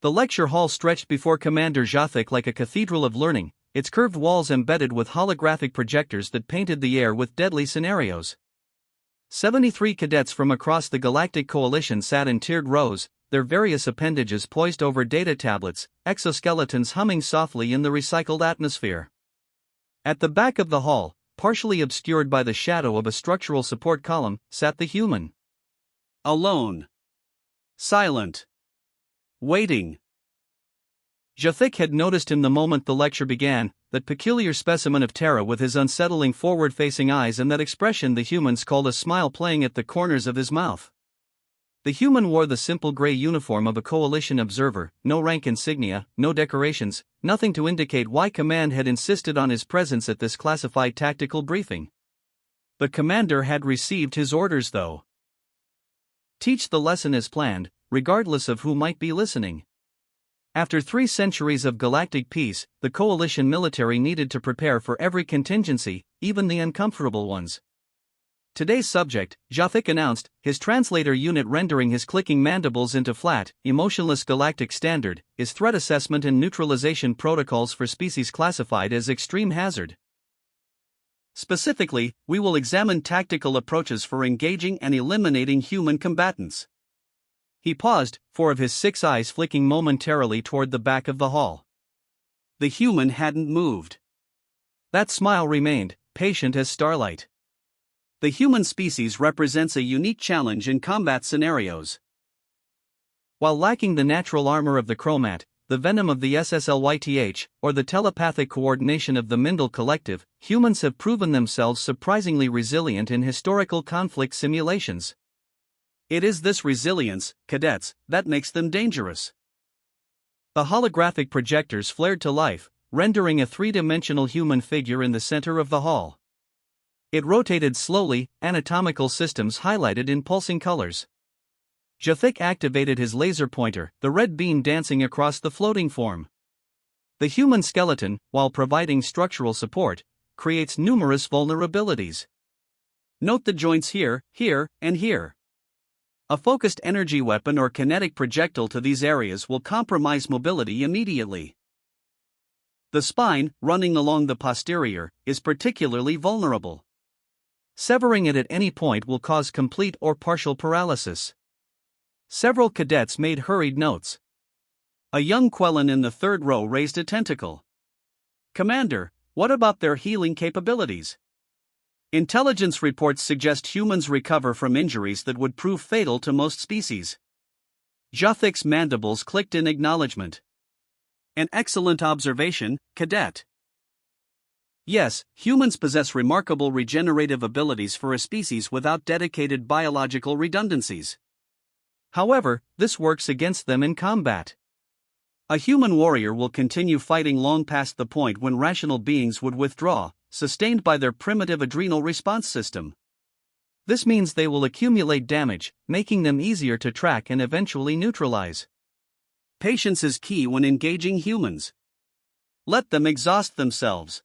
The lecture hall stretched before Commander Jathic like a cathedral of learning, its curved walls embedded with holographic projectors that painted the air with deadly scenarios. 73 cadets from across the Galactic Coalition sat in tiered rows, their various appendages poised over data tablets, exoskeletons humming softly in the recycled atmosphere. At the back of the hall, partially obscured by the shadow of a structural support column, sat the human. Alone. Silent. Waiting. Jathic had noticed him the moment the lecture began, that peculiar specimen of Terra with his unsettling forward-facing eyes and that expression the humans called a smile playing at the corners of his mouth. The human wore the simple gray uniform of a coalition observer, no rank insignia, no decorations, nothing to indicate why command had insisted on his presence at this classified tactical briefing. The commander had received his orders though. Teach the lesson as planned, regardless of who might be listening. After 3 centuries of galactic peace, the coalition military needed to prepare for every contingency, even the uncomfortable ones. Today's subject, Jathic announced, his translator unit rendering his clicking mandibles into flat, emotionless galactic standard, is threat assessment and neutralization protocols for species classified as extreme hazard. Specifically, we will examine tactical approaches for engaging and eliminating human combatants. He paused, 4 of his 6 eyes flicking momentarily toward the back of the hall. The human hadn't moved. That smile remained, patient as starlight. The human species represents a unique challenge in combat scenarios. While lacking the natural armor of the chromat, the venom of the SSLYTH, or the telepathic coordination of the Mindel Collective, humans have proven themselves surprisingly resilient in historical conflict simulations. It is this resilience, cadets, that makes them dangerous. The holographic projectors flared to life, rendering a 3-dimensional human figure in the center of the hall. It rotated slowly, anatomical systems highlighted in pulsing colors. Jathic activated his laser pointer, the red beam dancing across the floating form. The human skeleton, while providing structural support, creates numerous vulnerabilities. Note the joints here, here, and here. A focused energy weapon or kinetic projectile to these areas will compromise mobility immediately. The spine, running along the posterior, is particularly vulnerable. Severing it at any point will cause complete or partial paralysis. Several cadets made hurried notes. A young Quellan in the 3rd row raised a tentacle. Commander, what about their healing capabilities? Intelligence reports suggest humans recover from injuries that would prove fatal to most species. Jathic's mandibles clicked in acknowledgement. An excellent observation, cadet. Yes, humans possess remarkable regenerative abilities for a species without dedicated biological redundancies. However, this works against them in combat. A human warrior will continue fighting long past the point when rational beings would withdraw, sustained by their primitive adrenal response system. This means they will accumulate damage, making them easier to track and eventually neutralize. Patience is key when engaging humans. Let them exhaust themselves.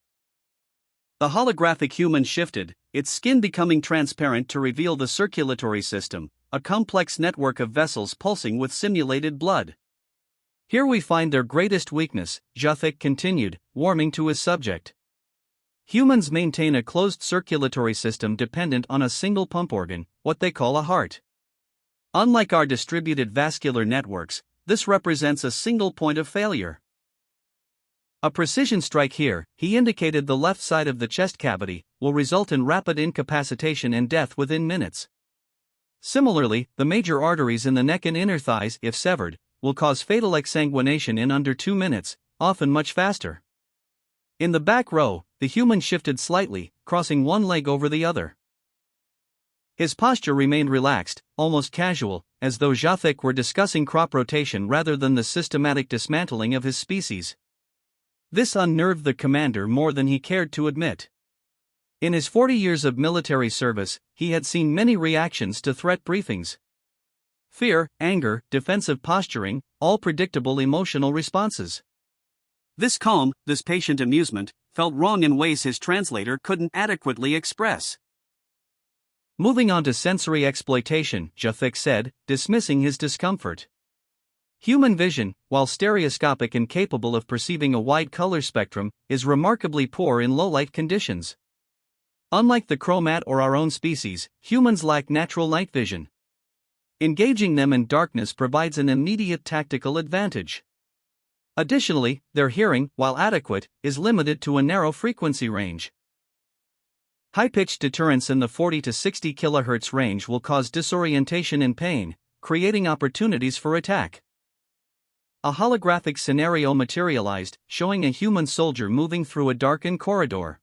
The holographic human shifted, its skin becoming transparent to reveal the circulatory system, a complex network of vessels pulsing with simulated blood. Here we find their greatest weakness, Jathic continued, warming to his subject. Humans maintain a closed circulatory system dependent on a single pump organ, what they call a heart. Unlike our distributed vascular networks, this represents a single point of failure. A precision strike here, he indicated the left side of the chest cavity, will result in rapid incapacitation and death within minutes. Similarly, the major arteries in the neck and inner thighs, if severed, will cause fatal exsanguination in under 2 minutes, often much faster. In the back row, the human shifted slightly, crossing one leg over the other. His posture remained relaxed, almost casual, as though Jathic were discussing crop rotation rather than the systematic dismantling of his species. This unnerved the commander more than he cared to admit. In his 40 years of military service, he had seen many reactions to threat briefings. Fear, anger, defensive posturing, all predictable emotional responses. This calm, this patient amusement, felt wrong in ways his translator couldn't adequately express. Moving on to sensory exploitation, Jathic said, dismissing his discomfort. Human vision, while stereoscopic and capable of perceiving a wide color spectrum, is remarkably poor in low-light conditions. Unlike the chromat or our own species, humans lack natural night vision. Engaging them in darkness provides an immediate tactical advantage. Additionally, their hearing, while adequate, is limited to a narrow frequency range. High-pitched deterrence in the 40 to 60 kHz range will cause disorientation and pain, creating opportunities for attack. A holographic scenario materialized, showing a human soldier moving through a darkened corridor.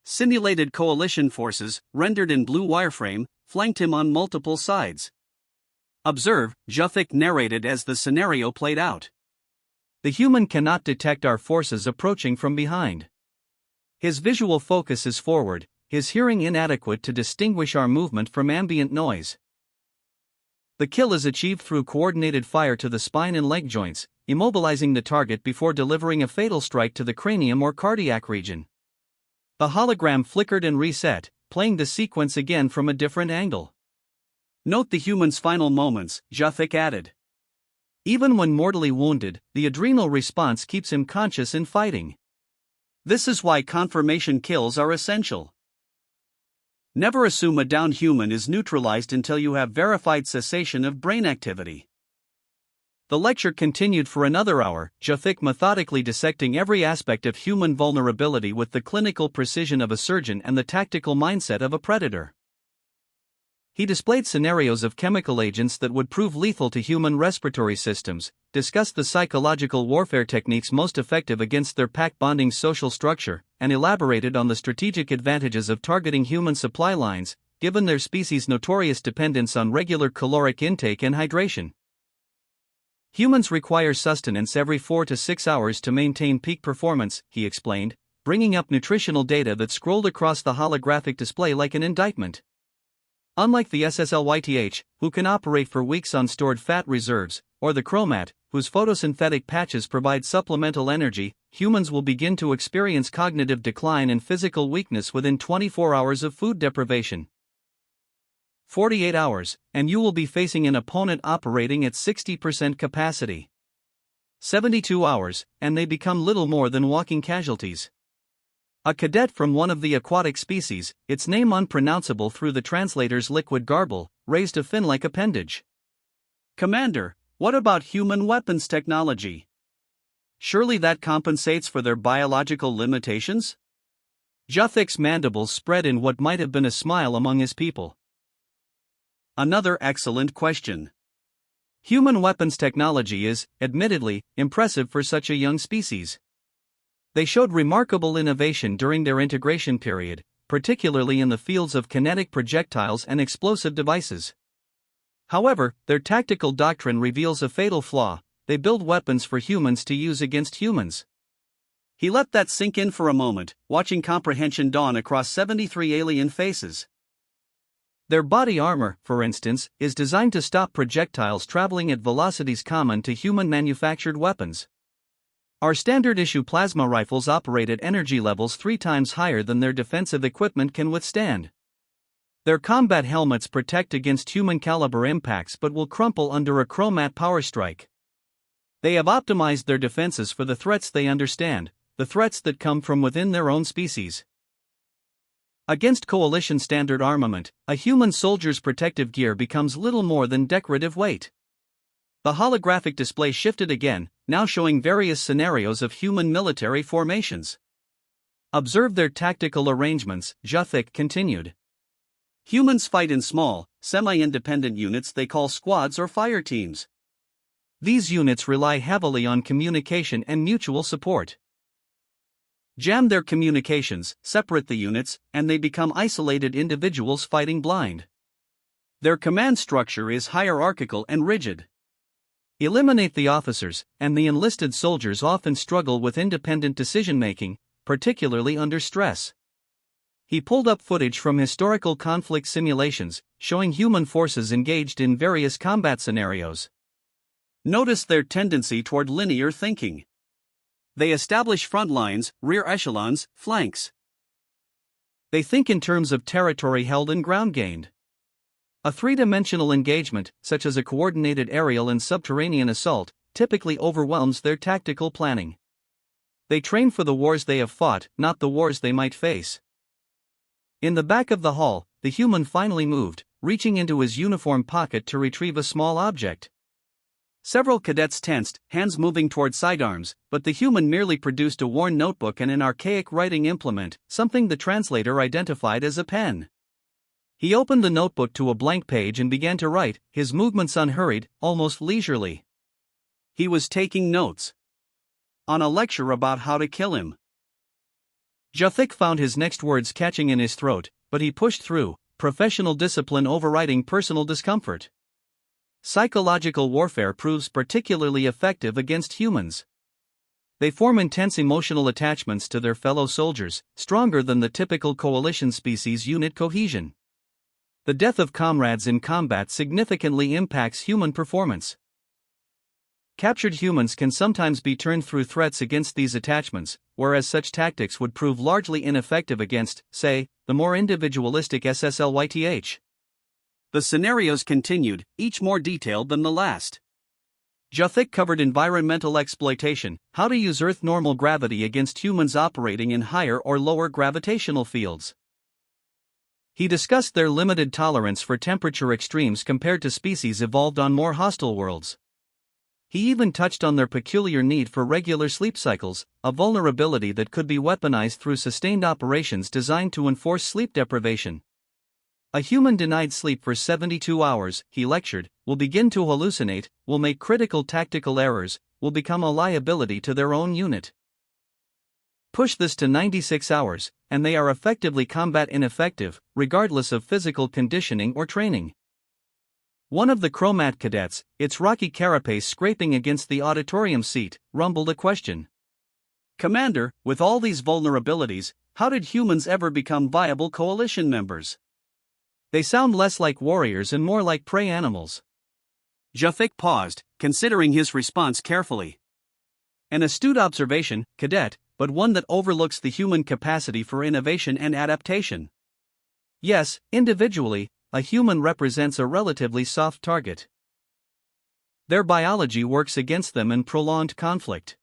Simulated coalition forces, rendered in blue wireframe, flanked him on multiple sides. Observe, Jufik narrated as the scenario played out. The human cannot detect our forces approaching from behind. His visual focus is forward, his hearing inadequate to distinguish our movement from ambient noise. The kill is achieved through coordinated fire to the spine and leg joints, immobilizing the target before delivering a fatal strike to the cranium or cardiac region. The hologram flickered and reset, playing the sequence again from a different angle. Note the human's final moments, Jufik added. Even when mortally wounded, the adrenal response keeps him conscious in fighting. This is why confirmation kills are essential. Never assume a downed human is neutralized until you have verified cessation of brain activity. The lecture continued for another hour, Jufik methodically dissecting every aspect of human vulnerability with the clinical precision of a surgeon and the tactical mindset of a predator. He displayed scenarios of chemical agents that would prove lethal to human respiratory systems, discussed the psychological warfare techniques most effective against their pack-bonding social structure, and elaborated on the strategic advantages of targeting human supply lines, given their species' notorious dependence on regular caloric intake and hydration. Humans require sustenance every 4 to 6 hours to maintain peak performance, he explained, bringing up nutritional data that scrolled across the holographic display like an indictment. Unlike the SSLYTH, who can operate for weeks on stored fat reserves, or the chromat, whose photosynthetic patches provide supplemental energy, humans will begin to experience cognitive decline and physical weakness within 24 hours of food deprivation. 48 hours, and you will be facing an opponent operating at 60% capacity. 72 hours, and they become little more than walking casualties. A cadet from one of the aquatic species, its name unpronounceable through the translator's liquid garble, raised a fin-like appendage. Commander, what about human weapons technology? Surely that compensates for their biological limitations? Jufik's mandibles spread in what might have been a smile among his people. Another excellent question. Human weapons technology is, admittedly, impressive for such a young species. They showed remarkable innovation during their integration period, particularly in the fields of kinetic projectiles and explosive devices. However, their tactical doctrine reveals a fatal flaw: they build weapons for humans to use against humans. He let that sink in for a moment, watching comprehension dawn across 73 alien faces. Their body armor, for instance, is designed to stop projectiles traveling at velocities common to human-manufactured weapons. Our standard-issue plasma rifles operate at energy levels 3 times higher than their defensive equipment can withstand. Their combat helmets protect against human-caliber impacts but will crumple under a chromat power strike. They have optimized their defenses for the threats they understand, the threats that come from within their own species. Against coalition standard armament, a human soldier's protective gear becomes little more than decorative weight. The holographic display shifted again, now showing various scenarios of human military formations. Observe their tactical arrangements, Jufik continued. Humans fight in small, semi-independent units they call squads or fire teams. These units rely heavily on communication and mutual support. Jam their communications, separate the units, and they become isolated individuals fighting blind. Their command structure is hierarchical and rigid. Eliminate the officers, and the enlisted soldiers often struggle with independent decision-making, particularly under stress. He pulled up footage from historical conflict simulations, showing human forces engaged in various combat scenarios. Notice their tendency toward linear thinking. They establish front lines, rear echelons, flanks. They think in terms of territory held and ground gained. A three-dimensional engagement, such as a coordinated aerial and subterranean assault, typically overwhelms their tactical planning. They train for the wars they have fought, not the wars they might face. In the back of the hall, the human finally moved, reaching into his uniform pocket to retrieve a small object. Several cadets tensed, hands moving toward sidearms, but the human merely produced a worn notebook and an archaic writing implement, something the translator identified as a pen. He opened the notebook to a blank page and began to write, his movements unhurried, almost leisurely. He was taking notes on a lecture about how to kill him. Jafik found his next words catching in his throat, but he pushed through, professional discipline overriding personal discomfort. Psychological warfare proves particularly effective against humans. They form intense emotional attachments to their fellow soldiers, stronger than the typical coalition species unit cohesion. The death of comrades in combat significantly impacts human performance. Captured humans can sometimes be turned through threats against these attachments, whereas such tactics would prove largely ineffective against, say, the more individualistic SSLYTH. The scenarios continued, each more detailed than the last. Jafik covered environmental exploitation, how to use Earth normal gravity against humans operating in higher or lower gravitational fields. He discussed their limited tolerance for temperature extremes compared to species evolved on more hostile worlds. He even touched on their peculiar need for regular sleep cycles, a vulnerability that could be weaponized through sustained operations designed to enforce sleep deprivation. A human denied sleep for 72 hours, he lectured, will begin to hallucinate, will make critical tactical errors, will become a liability to their own unit. Push this to 96 hours, and they are effectively combat ineffective, regardless of physical conditioning or training. One of the Chromat cadets, its rocky carapace scraping against the auditorium seat, rumbled a question. "Commander, with all these vulnerabilities, how did humans ever become viable coalition members? They sound less like warriors and more like prey animals." Jafik paused, considering his response carefully. An astute observation, cadet, but one that overlooks the human capacity for innovation and adaptation. Yes, individually, a human represents a relatively soft target. Their biology works against them in prolonged conflict.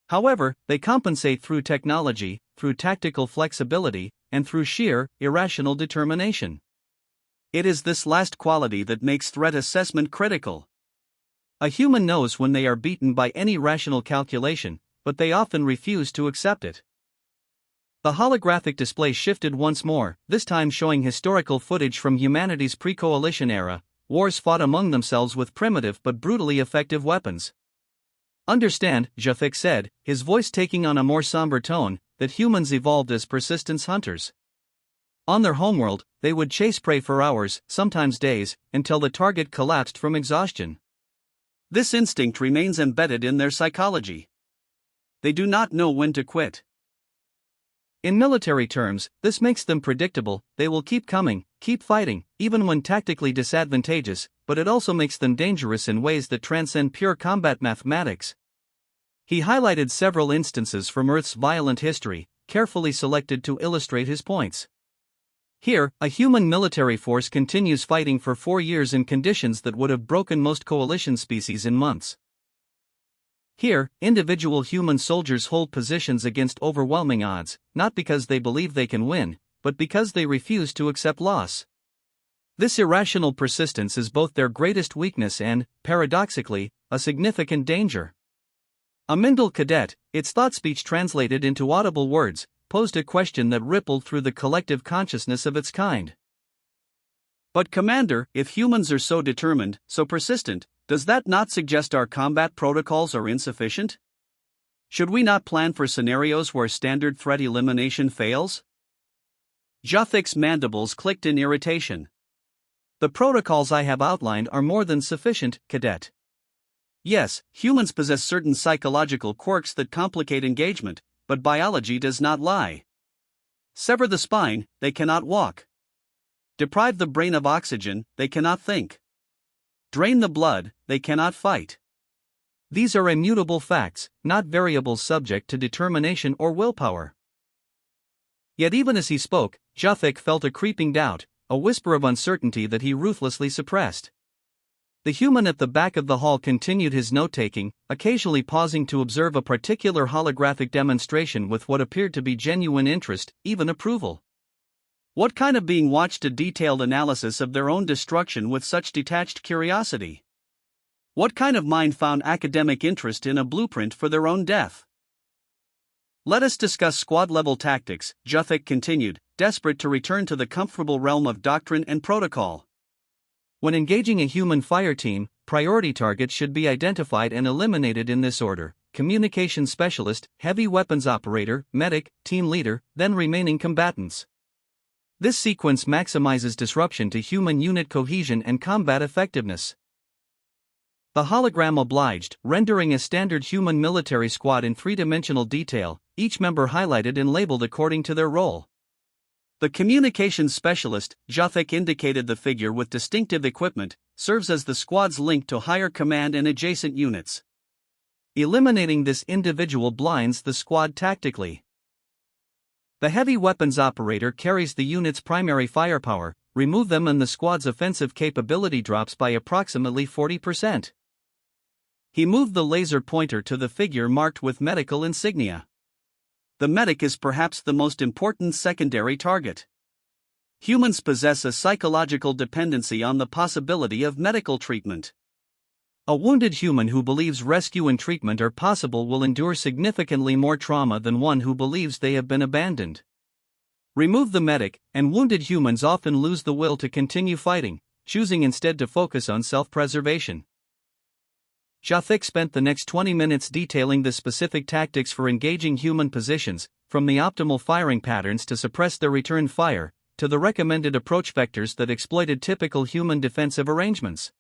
However, they compensate through technology, through tactical flexibility, and through sheer, irrational determination. It is this last quality that makes threat assessment critical. A human knows when they are beaten by any rational calculation, but they often refuse to accept it. The holographic display shifted once more, this time showing historical footage from humanity's pre-coalition era, wars fought among themselves with primitive but brutally effective weapons. Understand, Jafik said, his voice taking on a more somber tone, that humans evolved as persistence hunters. On their homeworld, they would chase prey for hours, sometimes days, until the target collapsed from exhaustion. This instinct remains embedded in their psychology. They do not know when to quit. In military terms, this makes them predictable. They will keep coming, keep fighting, even when tactically disadvantageous, but it also makes them dangerous in ways that transcend pure combat mathematics. He highlighted several instances from Earth's violent history, carefully selected to illustrate his points. Here, a human military force continues fighting for 4 years in conditions that would have broken most coalition species in months. Here, individual human soldiers hold positions against overwhelming odds, not because they believe they can win, but because they refuse to accept loss. This irrational persistence is both their greatest weakness and, paradoxically, a significant danger. A Mindel cadet, its thought speech translated into audible words, posed a question that rippled through the collective consciousness of its kind. "But Commander, if humans are so determined, so persistent, does that not suggest our combat protocols are insufficient? Should we not plan for scenarios where standard threat elimination fails?" Jafik's mandibles clicked in irritation. "The protocols I have outlined are more than sufficient, cadet. Yes, humans possess certain psychological quirks that complicate engagement, but biology does not lie. Sever the spine, they cannot walk. Deprive the brain of oxygen, they cannot think. Drain the blood, they cannot fight. These are immutable facts, not variables subject to determination or willpower." Yet even as he spoke, Jafik felt a creeping doubt. a whisper of uncertainty that he ruthlessly suppressed. The human at the back of the hall continued his note-taking, occasionally pausing to observe a particular holographic demonstration with what appeared to be genuine interest, even approval. What kind of being watched a detailed analysis of their own destruction with such detached curiosity? What kind of mind found academic interest in a blueprint for their own death? Let us discuss squad-level tactics, Juthik continued, desperate to return to the comfortable realm of doctrine and protocol. When engaging a human fire team, priority targets should be identified and eliminated in this order: communications specialist, heavy weapons operator, medic, team leader, then remaining combatants. This sequence maximizes disruption to human unit cohesion and combat effectiveness. The hologram obliged, rendering a standard human military squad in three-dimensional detail, each member highlighted and labeled according to their role. The communications specialist, Juthik indicated the figure with distinctive equipment, serves as the squad's link to higher command and adjacent units. Eliminating this individual blinds the squad tactically. The heavy weapons operator carries the unit's primary firepower. Remove them and the squad's offensive capability drops by approximately 40%. He moved the laser pointer to the figure marked with medical insignia. The medic is perhaps the most important secondary target. Humans possess a psychological dependency on the possibility of medical treatment. A wounded human who believes rescue and treatment are possible will endure significantly more trauma than one who believes they have been abandoned. Remove the medic, and wounded humans often lose the will to continue fighting, choosing instead to focus on self-preservation. Juthik spent the next 20 minutes detailing the specific tactics for engaging human positions, from the optimal firing patterns to suppress their return fire, to the recommended approach vectors that exploited typical human defensive arrangements.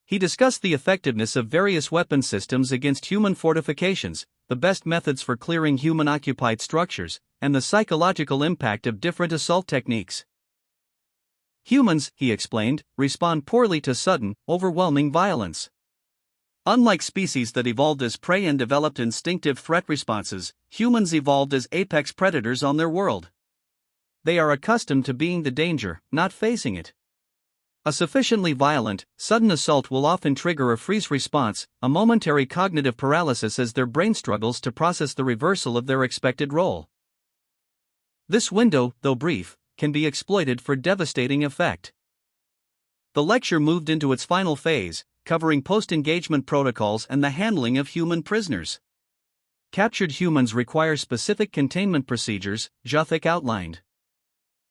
He discussed the effectiveness of various weapon systems against human fortifications, the best methods for clearing human-occupied structures, and the psychological impact of different assault techniques. Humans, he explained, respond poorly to sudden, overwhelming violence. Unlike species that evolved as prey and developed instinctive threat responses, humans evolved as apex predators on their world. They are accustomed to being the danger, not facing it. A sufficiently violent, sudden assault will often trigger a freeze response, a momentary cognitive paralysis as their brain struggles to process the reversal of their expected role. This window, though brief, can be exploited for devastating effect. The lecture moved into its final phase, covering post-engagement protocols and the handling of human prisoners. Captured humans require specific containment procedures, Juthik outlined.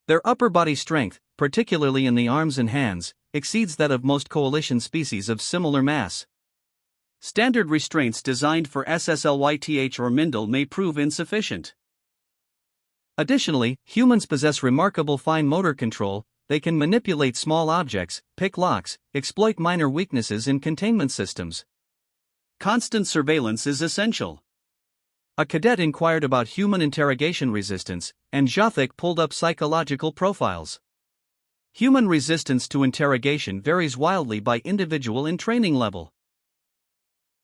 Their upper body strength, particularly in the arms and hands, exceeds that of most coalition species of similar mass. Standard restraints designed for SSLYTH or Mindel may prove insufficient. Additionally, humans possess remarkable fine motor control. They can manipulate small objects, pick locks, exploit minor weaknesses in containment systems. Constant surveillance is essential. A cadet inquired about human interrogation resistance, and Juthik pulled up psychological profiles. Human resistance to interrogation varies wildly by individual and training level.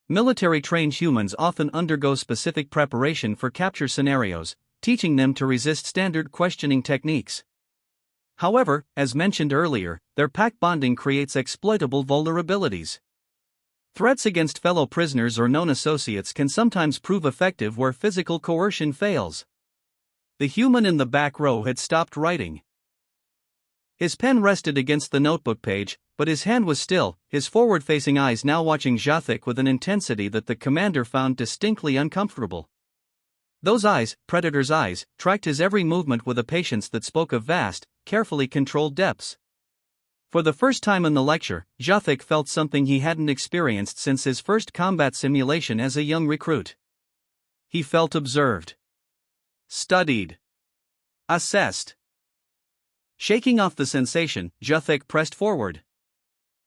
Military-trained humans often undergo specific preparation for capture scenarios, teaching them to resist standard questioning techniques. However, as mentioned earlier, their pack bonding creates exploitable vulnerabilities. Threats against fellow prisoners or known associates can sometimes prove effective where physical coercion fails. The human in the back row had stopped writing. His pen rested against the notebook page, but his hand was still, his forward-facing eyes now watching Juthik with an intensity that the commander found distinctly uncomfortable. Those eyes, Predator's eyes, tracked his every movement with a patience that spoke of vast, carefully controlled depths. For the first time in the lecture, Juthik felt something he hadn't experienced since his first combat simulation as a young recruit. He felt observed, studied, assessed. Shaking off the sensation, Juthik pressed forward.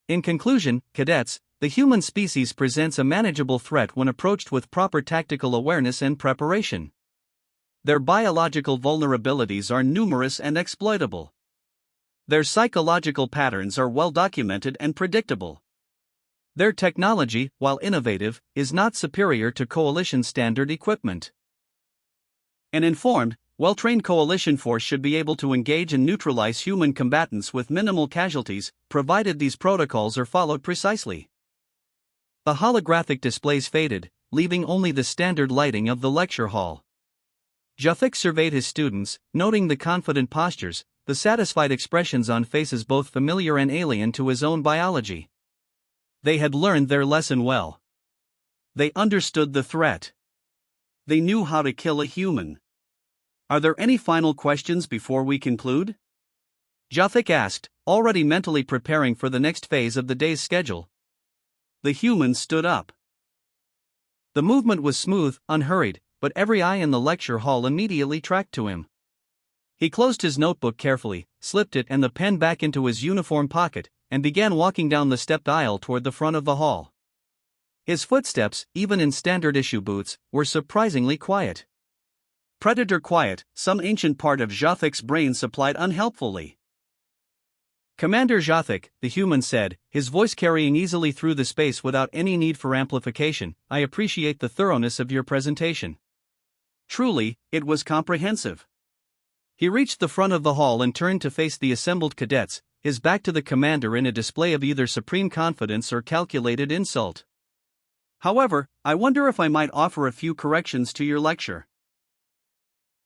In conclusion, cadets, the human species presents a manageable threat when approached with proper tactical awareness and preparation. Their biological vulnerabilities are numerous and exploitable. Their psychological patterns are well documented and predictable. Their technology, while innovative, is not superior to coalition standard equipment. An informed, Well-trained coalition force should be able to engage and neutralize human combatants with minimal casualties, provided these protocols are followed precisely. The holographic displays faded, leaving only the standard lighting of the lecture hall. Jafik surveyed his students, noting the confident postures, the satisfied expressions on faces both familiar and alien to his own biology. They had learned their lesson well. They understood the threat. They knew how to kill a human. Are there any final questions before we conclude? Jafik asked, already mentally preparing for the next phase of the day's schedule. The human stood up. The movement was smooth, unhurried, but every eye in the lecture hall immediately tracked to him. He closed his notebook carefully, slipped it and the pen back into his uniform pocket, and began walking down the stepped aisle toward the front of the hall. His footsteps, even in standard-issue boots, were surprisingly quiet. Predator quiet, some ancient part of Jafik's brain supplied unhelpfully. Commander Jafik, the human said, his voice carrying easily through the space without any need for amplification, I appreciate the thoroughness of your presentation. Truly, it was comprehensive. He reached the front of the hall and turned to face the assembled cadets, his back to the commander in a display of either supreme confidence or calculated insult. However, I wonder if I might offer a few corrections to your lecture.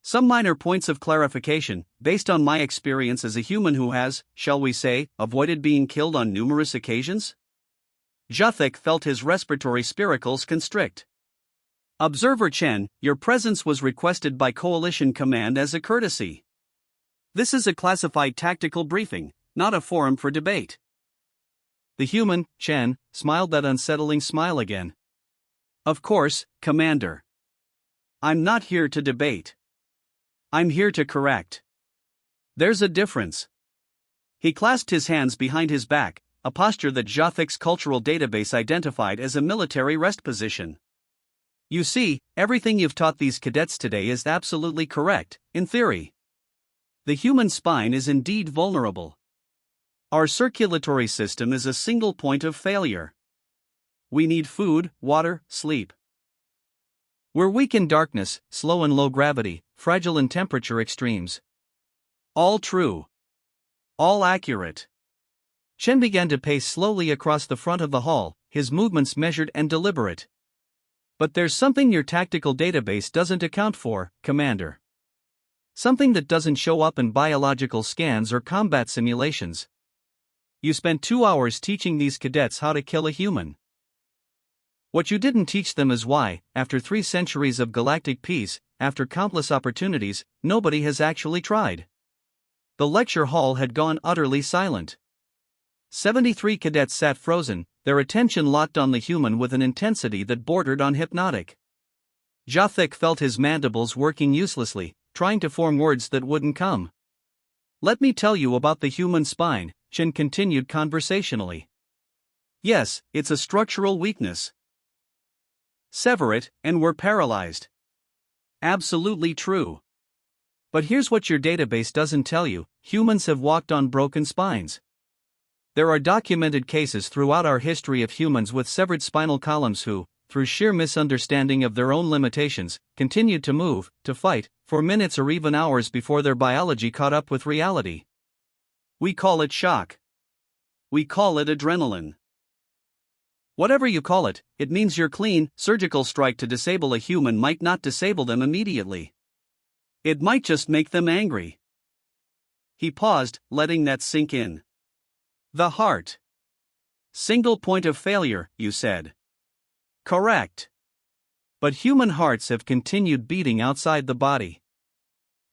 Some minor points of clarification, based on my experience as a human who has, shall we say, avoided being killed on numerous occasions? Jafik felt his respiratory spiracles constrict. Observer Chen, your presence was requested by Coalition Command as a courtesy. This is a classified tactical briefing, not a forum for debate. The human, Chen, smiled that unsettling smile again. Of course, Commander. I'm not here to debate. I'm here to correct. There's a difference. He clasped his hands behind his back, a posture that Jafik's cultural database identified as a military rest position. You see, everything you've taught these cadets today is absolutely correct, in theory. The human spine is indeed vulnerable. Our circulatory system is a single point of failure. We need food, water, sleep. We're weak in darkness, slow in low gravity, fragile in temperature extremes. All true. All accurate. Chen began to pace slowly across the front of the hall, his movements measured and deliberate. But there's something your tactical database doesn't account for, Commander. Something that doesn't show up in biological scans or combat simulations. You spent 2 hours teaching these cadets how to kill a human. What you didn't teach them is why, after 3 centuries of galactic peace, after countless opportunities, nobody has actually tried. The lecture hall had gone utterly silent. 73 cadets sat frozen, their attention locked on the human with an intensity that bordered on hypnotic. Jafik felt his mandibles working uselessly, trying to form words that wouldn't come. Let me tell you about the human spine, Chen continued conversationally. Yes, it's a structural weakness. Sever it, and we're paralyzed. Absolutely true. But here's what your database doesn't tell you: humans have walked on broken spines. There are documented cases throughout our history of humans with severed spinal columns who, through sheer misunderstanding of their own limitations, continued to move, to fight, for minutes or even hours before their biology caught up with reality. We call it shock. We call it adrenaline. Whatever you call it, it means your clean, surgical strike to disable a human might not disable them immediately. It might just make them angry. He paused, letting that sink in. The heart. Single point of failure, you said. Correct. But human hearts have continued beating outside the body.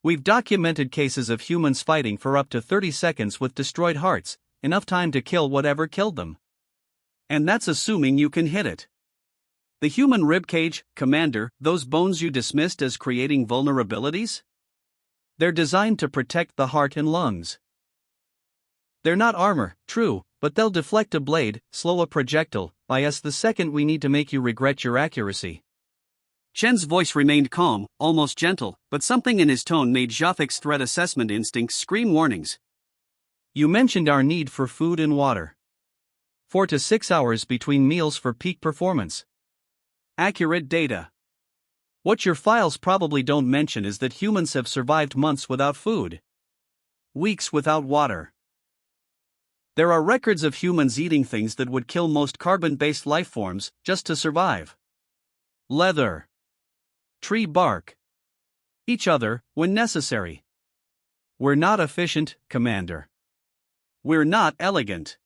We've documented cases of humans fighting for up to 30 seconds with destroyed hearts, enough time to kill whatever killed them. And that's assuming you can hit it. The human ribcage, Commander, those bones you dismissed as creating vulnerabilities? They're designed to protect the heart and lungs. They're not armor, true, but they'll deflect a blade, slow a projectile, by us the second we need to make you regret your accuracy. Chen's voice remained calm, almost gentle, but something in his tone made Jafik's threat assessment instincts scream warnings. You mentioned our need for food and water. 4 to 6 hours between meals for peak performance. Accurate data. What your files probably don't mention is that humans have survived months without food, weeks without water. There are records of humans eating things that would kill most carbon-based life forms just to survive. Leather, tree bark, each other when necessary. We're not efficient, Commander. We're not elegant.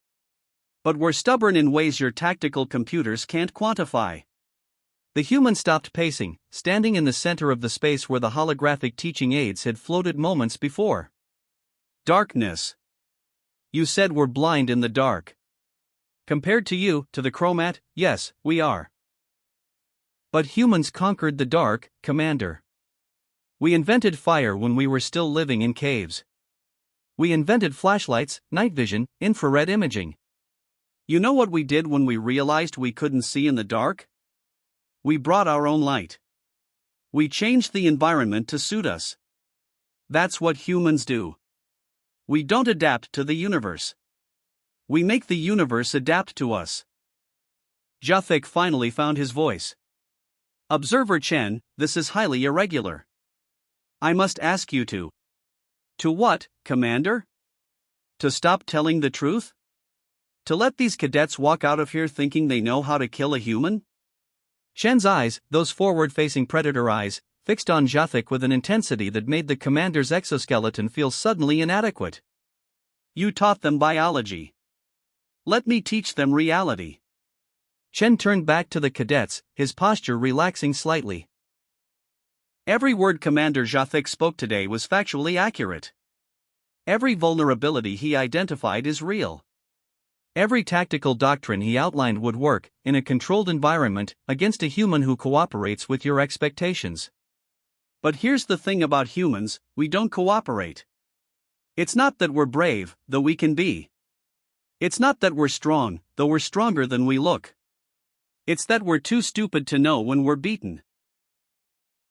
But we're stubborn in ways your tactical computers can't quantify. The human stopped pacing, standing in the center of the space where the holographic teaching aids had floated moments before. Darkness. You said we're blind in the dark. Compared to you, to the chromat, yes, we are. But humans conquered the dark, Commander. We invented fire when we were still living in caves. We invented flashlights, night vision, infrared imaging. You know what we did when we realized we couldn't see in the dark? We brought our own light. We changed the environment to suit us. That's what humans do. We don't adapt to the universe. We make the universe adapt to us. Jathik finally found his voice. Observer Chen, this is highly irregular. I must ask you to. To what, Commander? To stop telling the truth? To let these cadets walk out of here thinking they know how to kill a human? Chen's eyes, those forward-facing predator eyes, fixed on Jathik with an intensity that made the commander's exoskeleton feel suddenly inadequate. You taught them biology. Let me teach them reality. Chen turned back to the cadets, his posture relaxing slightly. Every word Commander Jathik spoke today was factually accurate. Every vulnerability he identified is real. Every tactical doctrine he outlined would work, in a controlled environment, against a human who cooperates with your expectations. But here's the thing about humans, we don't cooperate. It's not that we're brave, though we can be. It's not that we're strong, though we're stronger than we look. It's that we're too stupid to know when we're beaten.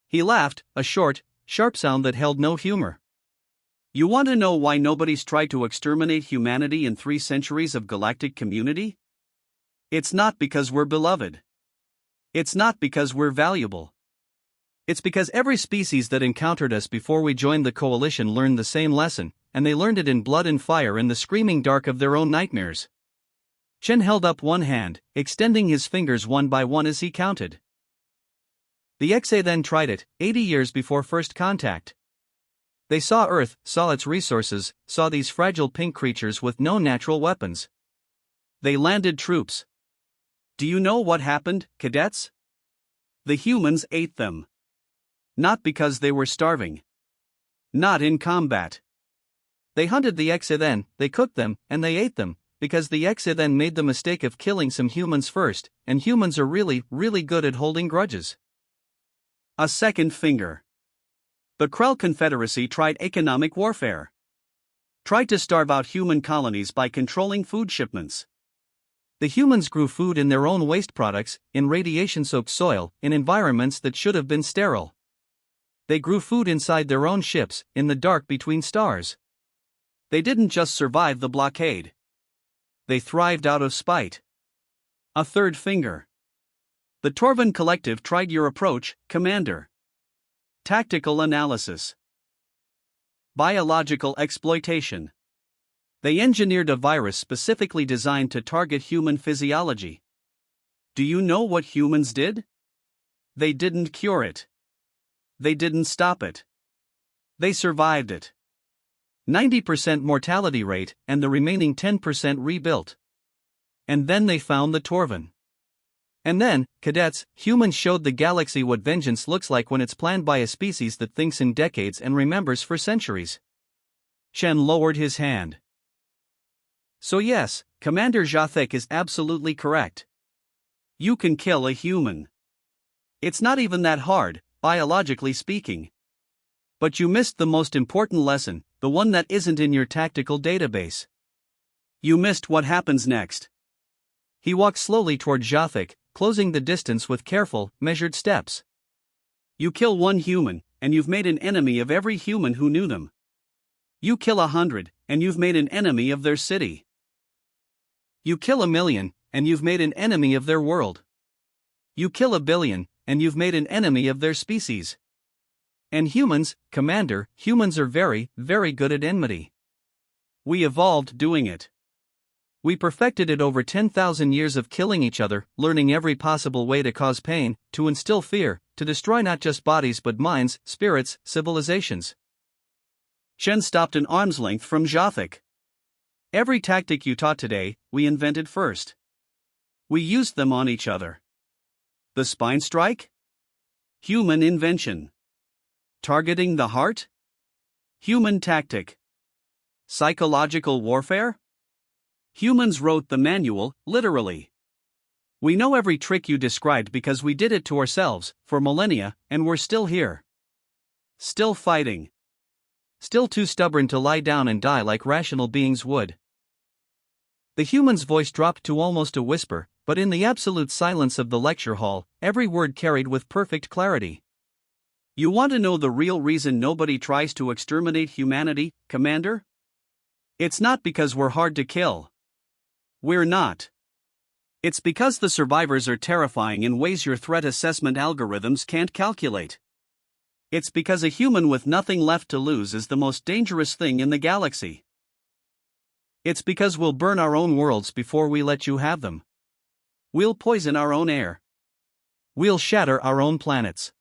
He laughed, a short, sharp sound that held no humor. You want to know why nobody's tried to exterminate humanity in 3 centuries of galactic community? It's not because we're beloved. It's not because we're valuable. It's because every species that encountered us before we joined the coalition learned the same lesson, and they learned it in blood and fire in the screaming dark of their own nightmares. Chen held up one hand, extending his fingers one by one as he counted. The Exe then tried it, 80 years before first contact. They saw Earth, saw its resources, saw these fragile pink creatures with no natural weapons. They landed troops. Do you know what happened, cadets? The humans ate them. Not because they were starving. Not in combat. They hunted the Exe then, they cooked them, and they ate them, because the Exe then made the mistake of killing some humans first, and humans are really, really good at holding grudges. A second finger. The Krell Confederacy tried economic warfare. Tried to starve out human colonies by controlling food shipments. The humans grew food in their own waste products, in radiation-soaked soil, in environments that should have been sterile. They grew food inside their own ships, in the dark between stars. They didn't just survive the blockade. They thrived out of spite. A third finger. The Torvin Collective tried your approach, Commander. Tactical analysis. Biological exploitation. They engineered a virus specifically designed to target human physiology. Do you know what humans did? They didn't cure it. They didn't stop it. They survived it. 90% mortality rate, and the remaining 10% rebuilt. And then they found the Torvin. And then, cadets, humans showed the galaxy what vengeance looks like when it's planned by a species that thinks in decades and remembers for centuries. Chen lowered his hand. So yes, Commander Jathik is absolutely correct. You can kill a human. It's not even that hard, biologically speaking. But you missed the most important lesson, the one that isn't in your tactical database. You missed what happens next. He walked slowly toward Jathik, closing the distance with careful, measured steps. You kill one human, and you've made an enemy of every human who knew them. You kill 100, and you've made an enemy of their city. You kill 1 million, and you've made an enemy of their world. You kill 1 billion, and you've made an enemy of their species. And humans, Commander, humans are very, very good at enmity. We evolved doing it. We perfected it over 10,000 years of killing each other, learning every possible way to cause pain, to instill fear, to destroy not just bodies but minds, spirits, civilizations. Chen stopped an arm's length from Jafik. Every tactic you taught today, we invented first. We used them on each other. The spine strike? Human invention. Targeting the heart? Human tactic. Psychological warfare? Humans wrote the manual, literally. We know every trick you described because we did it to ourselves, for millennia, and we're still here. Still fighting. Still too stubborn to lie down and die like rational beings would. The human's voice dropped to almost a whisper, but in the absolute silence of the lecture hall, every word carried with perfect clarity. You want to know the real reason nobody tries to exterminate humanity, Commander? It's not because we're hard to kill. We're not. It's because the survivors are terrifying in ways your threat assessment algorithms can't calculate. It's because a human with nothing left to lose is the most dangerous thing in the galaxy. It's because we'll burn our own worlds before we let you have them. We'll poison our own air. We'll shatter our own planets.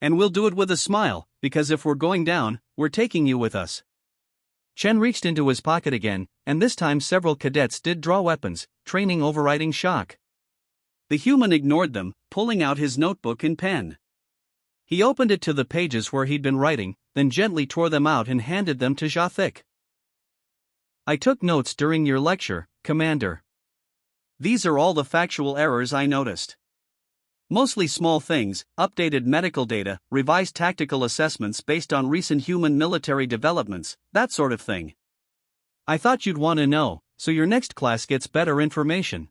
And we'll do it with a smile, because if we're going down, we're taking you with us. Chen reached into his pocket again, and this time several cadets did draw weapons, training overriding shock. The human ignored them, pulling out his notebook and pen. He opened it to the pages where he'd been writing, then gently tore them out and handed them to Jafik. I took notes during your lecture, Commander. These are all the factual errors I noticed. Mostly small things, updated medical data, revised tactical assessments based on recent human military developments, that sort of thing. I thought you'd want to know, so your next class gets better information.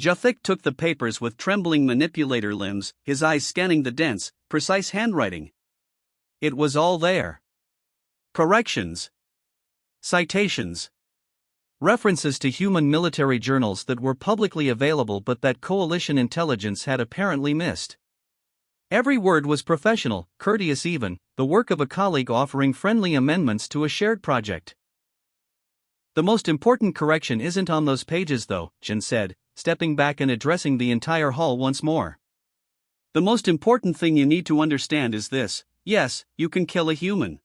Jafik took the papers with trembling manipulator limbs, his eyes scanning the dense, precise handwriting. It was all there. Corrections. Citations. References to human military journals that were publicly available but that coalition intelligence had apparently missed. Every word was professional, courteous even, the work of a colleague offering friendly amendments to a shared project. The most important correction isn't on those pages though, Chen said, stepping back and addressing the entire hall once more. The most important thing you need to understand is this: yes, you can kill a human.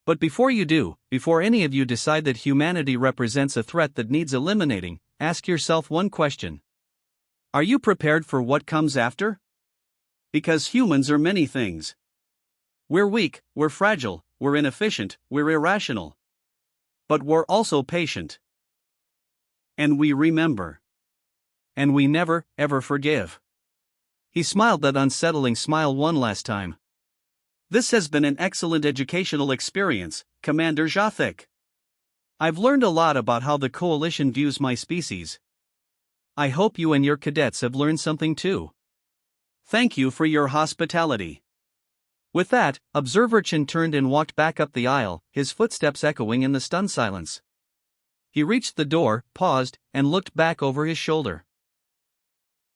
But before you do, before any of you decide that humanity represents a threat that needs eliminating, ask yourself one question. Are you prepared for what comes after? Because humans are many things. We're weak, we're fragile, we're inefficient, we're irrational. But we're also patient. And we remember. And we never, ever forgive. He smiled that unsettling smile one last time. This has been an excellent educational experience, Commander Jafik. I've learned a lot about how the Coalition views my species. I hope you and your cadets have learned something too. Thank you for your hospitality. With that, Observer Chen turned and walked back up the aisle, his footsteps echoing in the stunned silence. He reached the door, paused, and looked back over his shoulder.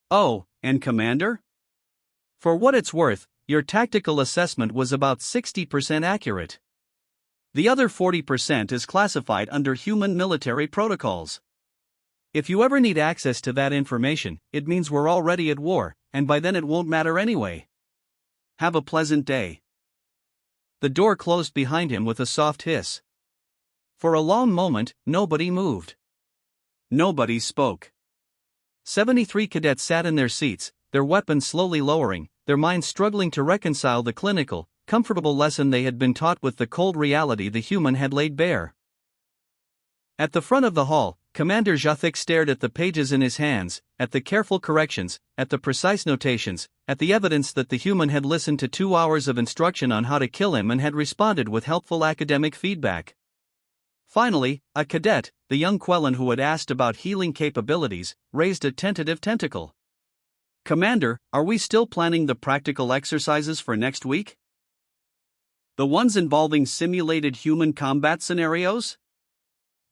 Oh, and Commander? For what it's worth, your tactical assessment was about 60% accurate. The other 40% is classified under human military protocols. If you ever need access to that information, it means we're already at war, and by then it won't matter anyway. Have a pleasant day. The door closed behind him with a soft hiss. For a long moment, nobody moved. Nobody spoke. 73 cadets sat in their seats, their weapons slowly lowering, their minds struggling to reconcile the clinical, comfortable lesson they had been taught with the cold reality the human had laid bare. At the front of the hall, Commander Jafik stared at the pages in his hands, at the careful corrections, at the precise notations, at the evidence that the human had listened to 2 hours of instruction on how to kill him and had responded with helpful academic feedback. Finally, a cadet, the young Quellan who had asked about healing capabilities, raised a tentative tentacle. Commander, are we still planning the practical exercises for next week? The ones involving simulated human combat scenarios?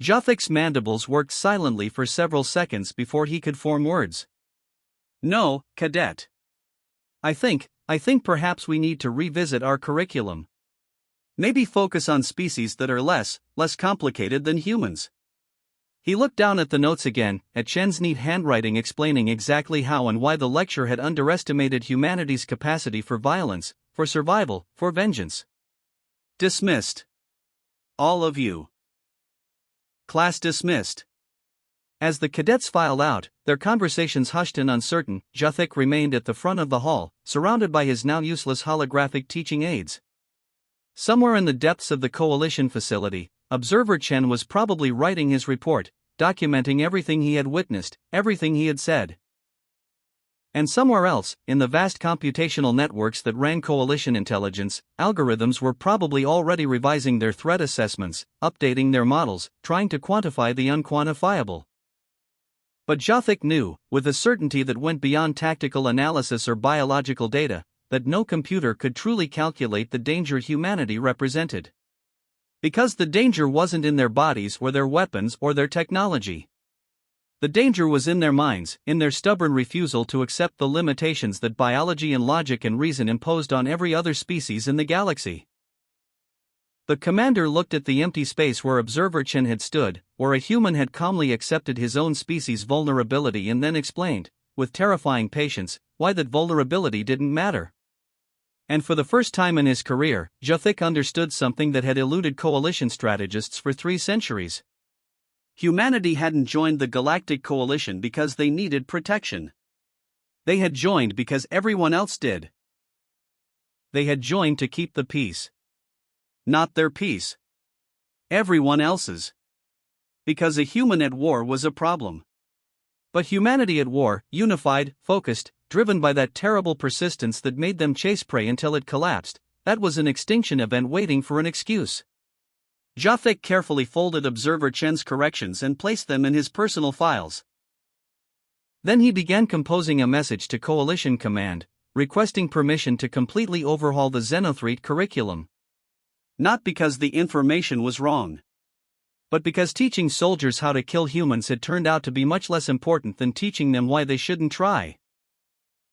Jafik's mandibles worked silently for several seconds before he could form words. No, Cadet. I think perhaps we need to revisit our curriculum. Maybe focus on species that are less complicated than humans. He looked down at the notes again, at Chen's neat handwriting explaining exactly how and why the lecture had underestimated humanity's capacity for violence, for survival, for vengeance. Dismissed. All of you. Class dismissed. As the cadets filed out, their conversations hushed and uncertain, Jathik remained at the front of the hall, surrounded by his now useless holographic teaching aids. Somewhere in the depths of the Coalition facility, Observer Chen was probably writing his report, documenting everything he had witnessed, everything he had said. And somewhere else, in the vast computational networks that ran Coalition intelligence, algorithms were probably already revising their threat assessments, updating their models, trying to quantify the unquantifiable. But Jathik knew, with a certainty that went beyond tactical analysis or biological data, that no computer could truly calculate the danger humanity represented. Because the danger wasn't in their bodies or their weapons or their technology. The danger was in their minds, in their stubborn refusal to accept the limitations that biology and logic and reason imposed on every other species in the galaxy. The commander looked at the empty space where Observer Chen had stood, where a human had calmly accepted his own species' vulnerability and then explained, with terrifying patience, why that vulnerability didn't matter. And for the first time in his career, Jathik understood something that had eluded Coalition strategists for 3 centuries. Humanity hadn't joined the Galactic Coalition because they needed protection. They had joined because everyone else did. They had joined to keep the peace. Not their peace. Everyone else's. Because a human at war was a problem. But humanity at war, unified, focused, driven by that terrible persistence that made them chase prey until it collapsed, that was an extinction event waiting for an excuse. Jathik carefully folded Observer Chen's corrections and placed them in his personal files. Then he began composing a message to Coalition Command, requesting permission to completely overhaul the Xenothrete curriculum. Not because the information was wrong, but because teaching soldiers how to kill humans had turned out to be much less important than teaching them why they shouldn't try.